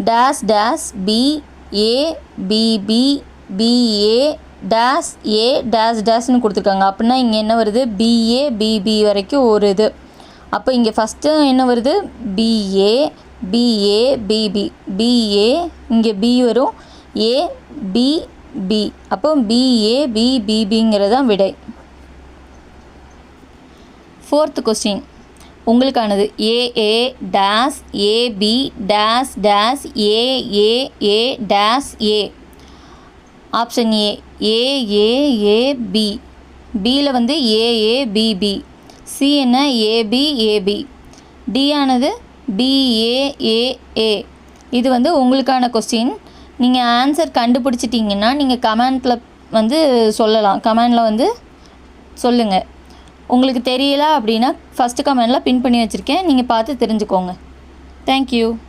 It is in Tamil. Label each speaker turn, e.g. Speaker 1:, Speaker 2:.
Speaker 1: Days dash B A BB BA dash A dash டேஸ்னு கொடுத்துருக்காங்க. அப்படின்னா இங்கே என்ன வருது, பிஏ பிபி வரைக்கும் ஒரு இது. அப்போ இங்கே ஃபஸ்ட்டு என்ன வருது, பிஏ பிஏ பிபி பிஏ, இங்கே பி வரும், ஏ பி பி, அப்போ பிஏ பிபிங்கிறது தான் விடை. 4th கொஸ்டின் உங்களுக்கானது. AA dash AB dash dash AAA dash A. Option A AAAB, பியில் வந்து ஏஏபிபி, சி என்ன ஏபிஏபி, டி ஆனது பிஏஏஏ. இது வந்து உங்களுக்கான கொஸ்டின். நீங்கள் ஆன்சர் கண்டுபிடிச்சிட்டிங்கன்னா நீங்கள் கமெண்ட்டில் வந்து சொல்லலாம், கமெண்டில் வந்து சொல்லுங்கள். உங்களுக்கு தெரியல அப்படின்னா ஃபஸ்ட்டு கமெண்டில் பின் பண்ணி வச்சுருக்கேன், நீங்கள் பார்த்து தெரிஞ்சுக்கோங்க. தேங்க்யூ.